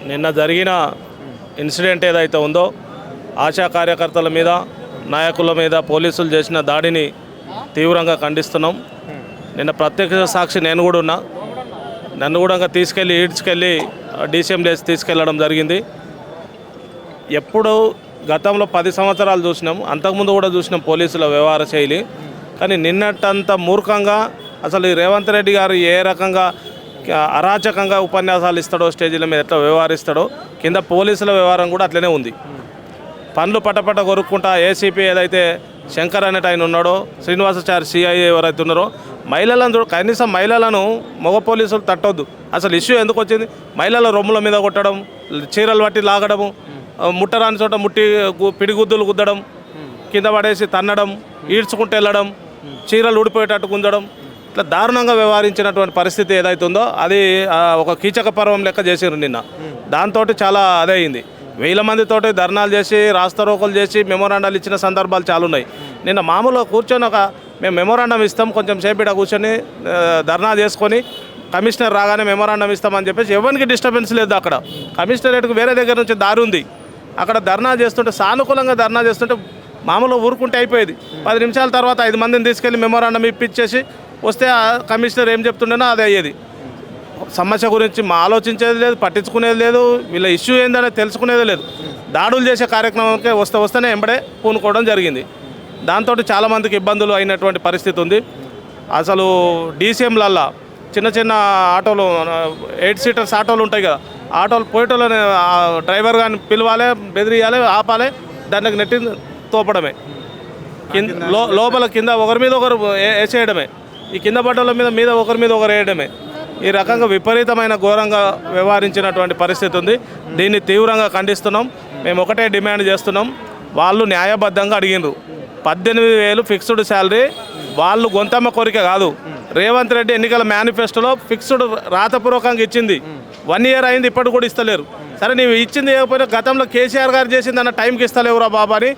నిన్న జరిగిన ఇన్సిడెంట్ ఏదైతే ఉందో ఆశా కార్యకర్తల మీద నాయకుల మీద పోలీసులు చేసిన దాడిని తీవ్రంగా ఖండిస్తున్నాం. నిన్న ప్రత్యక్ష సాక్షి నేను కూడా ఉన్నా. నన్ను కూడా ఈడ్చుకెళ్ళి డీసీఎం డేస్ తీసుకెళ్ళడం జరిగింది. ఎప్పుడు గతంలో 10 సంవత్సరాలు చూసినాం, అంతకుముందు కూడా చూసినాం పోలీసుల వ్యవహార శైలి. కానీ నిన్నటంత మూర్ఖంగా అసలు రేవంత్ రెడ్డి గారు ఏ రకంగా అరాచకంగా ఉపన్యాసాలు ఇస్తాడో, స్టేజీల మీద ఎట్లా వ్యవహరిస్తాడో, కింద పోలీసుల వ్యవహారం కూడా అట్లనే ఉంది. పనులు పట్టపట్ట కొరుక్కుంటా ఏసీపీ ఏదైతే శంకర్ అనేట ఆయన ఉన్నాడో, శ్రీనివాసాచారి సిఐ ఎవరైతే ఉన్నారో, మహిళలను కనీసం మహిళలను మగ పోలీసులు తట్టొద్దు. అసలు ఇష్యూ ఎందుకు వచ్చింది? మహిళల రొమ్ముల మీద కొట్టడం, చీరలు పట్టి లాగడము, ముట్టరాని చోట పిడిగుద్దులు గుద్దడం, కింద పడేసి తన్నడం, ఈడ్చుకుంటూ వెళ్ళడం, చీరలు ఊడిపోయేటట్టు గుంజడం, ఇట్లా దారుణంగా వ్యవహరించినటువంటి పరిస్థితి ఏదైతే ఉందో అది ఒక కీచక పర్వం లెక్క చేసారు నిన్న. దాంతో చాలా అదే అయింది. 1000 మందితోటి ధర్నాలు చేసి, రాస్తారోకలు చేసి, మెమోరాండాలు ఇచ్చిన సందర్భాలు చాలా ఉన్నాయి. నిన్న మామూలుగా కూర్చొని మేము మెమోరాండం ఇస్తాం, కొంచెం సేపు కూర్చొని ధర్నా చేసుకొని కమిషనర్ రాగానే మెమోరాండం ఇస్తామని చెప్పేసి ఎవరికి డిస్టర్బెన్స్ లేదు. అక్కడ కమిషనరేట్కి వేరే దగ్గర నుంచి దారి ఉంది. అక్కడ ధర్నా చేస్తుంటే, సానుకూలంగా ధర్నా చేస్తుంటే మామూలుగా ఊరుకుంటే అయిపోయేది. 10 నిమిషాల తర్వాత 5 మందిని తీసుకెళ్ళి మెమోరాండం ఇప్పించేసి వస్తే ఆ కమిషనర్ ఏం చెప్తుండేనో అదే అయ్యేది. సమస్య గురించి ఆలోచించేది లేదు, పట్టించుకునేది లేదు, వీళ్ళ ఇష్యూ ఏందనే తెలుసుకునేది లేదు. దాడులు చేసే కార్యక్రమానికి వస్తేనే ఎంబడే పూనుకోవడం జరిగింది. దాంతో చాలామందికి ఇబ్బందులు అయినటువంటి పరిస్థితి ఉంది. అసలు డీసీఎంలల్లా చిన్న చిన్న ఆటోలు, 8 సీటర్స్ ఆటోలు ఉంటాయి కదా, ఆటోలు పోయేటోళ్ళని డ్రైవర్ కానీ పిలవాలి, బెదిరియాలి, ఆపాలి, దానికి నెట్టి తోపడమే, లోపల కింద ఒకరి మీద ఒకరు వేసేయడమే, ఈ కింద పడ్డల మీద ఒకరి మీద ఒకరు వేయడమే. ఈ రకంగా విపరీతమైన ఘోరంగా వ్యవహరించినటువంటి పరిస్థితి ఉంది. దీన్ని తీవ్రంగా ఖండిస్తున్నాం. మేము ఒకటే డిమాండ్ చేస్తున్నాం, వాళ్ళు న్యాయబద్ధంగా అడిగినరు 18,000 ఫిక్స్డ్ శాలరీ. వాళ్ళు గొంతమ్మ కోరిక కాదు. రేవంత్ రెడ్డి ఎన్నికల మేనిఫెస్టోలో ఫిక్స్డ్ రాతపూర్వకంగా ఇచ్చింది. 1 ఇయర్ అయింది, ఇప్పటి కూడా ఇస్తలేరు. సరే నీవు ఇచ్చింది ఇవ్వకపోయినా గతంలో కేసీఆర్ గారు చేసింది అన్న టైంకి ఇస్తలేవురా బాబా అని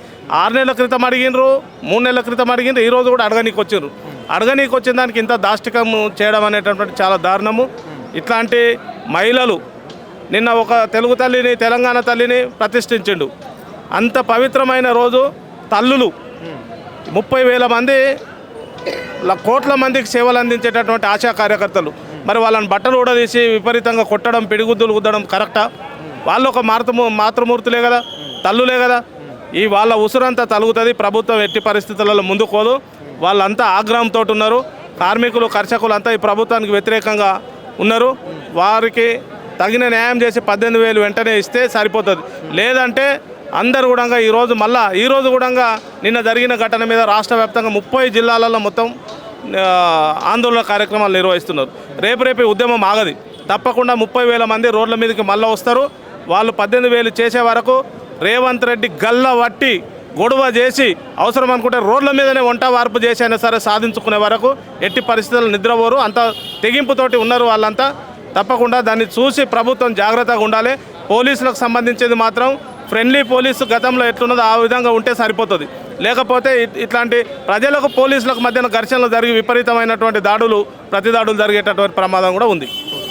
6 నెలల క్రితం అడిగినరు, 3 నెలల క్రితం అడిగినరు, ఈరోజు కూడా అడగనీకి వచ్చిండ్రు. అడగనీకి వచ్చిన దానికి ఇంత దాష్టికం చేయడం అనేటటువంటి చాలా దారుణము. ఇట్లాంటి మహిళలు నిన్న ఒక తెలుగు తల్లిని, తెలంగాణ తల్లిని ప్రతిష్ఠించిండు. అంత పవిత్రమైన రోజు తల్లులు 30,000 మంది, కోట్ల మందికి సేవలు అందించేటటువంటి ఆశా కార్యకర్తలు, మరి వాళ్ళని బట్టలు ఊడదీసి విపరీతంగా కొట్టడం, పిడిగుద్దులు గుద్దడం కరెక్టా? వాళ్ళు ఒక మాతృమూర్తులే కదా, తల్లులే కదా. ఈ వాళ్ళ ఉసురంతా తలుగుతుంది. ప్రభుత్వం ఎట్టి పరిస్థితులలో ముందుకోదు. వాళ్ళంతా ఆగ్రహంతో ఉన్నారు. కార్మికులు, కర్షకులు అంతా ఈ ప్రభుత్వానికి వ్యతిరేకంగా ఉన్నారు. వారికి తగిన న్యాయం చేసి 18,000 వెంటనే ఇస్తే సరిపోతుంది. లేదంటే అందరు కూడా ఈరోజు కూడా నిన్న జరిగిన ఘటన మీద రాష్ట్ర వ్యాప్తంగా 30 జిల్లాలలో మొత్తం ఆందోళన కార్యక్రమాలు నిర్వహిస్తున్నారు. రేపు ఉద్యమం ఆగది. తప్పకుండా 30,000 మంది రోడ్ల మీదకి మళ్ళీ వస్తారు. వాళ్ళు 18,000 చేసే వరకు రేవంత్ రెడ్డి గల్ల వట్టి గొడవ చేసి అవసరం అనుకుంటే రోడ్ల మీదనే వంట వార్పు చేసి అయినా సరే సాధించుకునే వరకు ఎట్టి పరిస్థితుల్లో నిద్రపోరు. అంత తెగింపుతోటి ఉన్నారు వాళ్ళంతా. తప్పకుండా దాన్ని చూసి ప్రభుత్వం జాగ్రత్తగా ఉండాలి. పోలీసులకు సంబంధించేది మాత్రం ఫ్రెండ్లీ పోలీసు గతంలో ఎట్లున్నదో ఆ విధంగా ఉంటే సరిపోతుంది. లేకపోతే ఇట్లాంటి ప్రజలకు పోలీసులకు మధ్యన ఘర్షణలు జరిగి విపరీతమైనటువంటి ప్రతిదాడులు జరిగేటటువంటి ప్రమాదం కూడా ఉంది.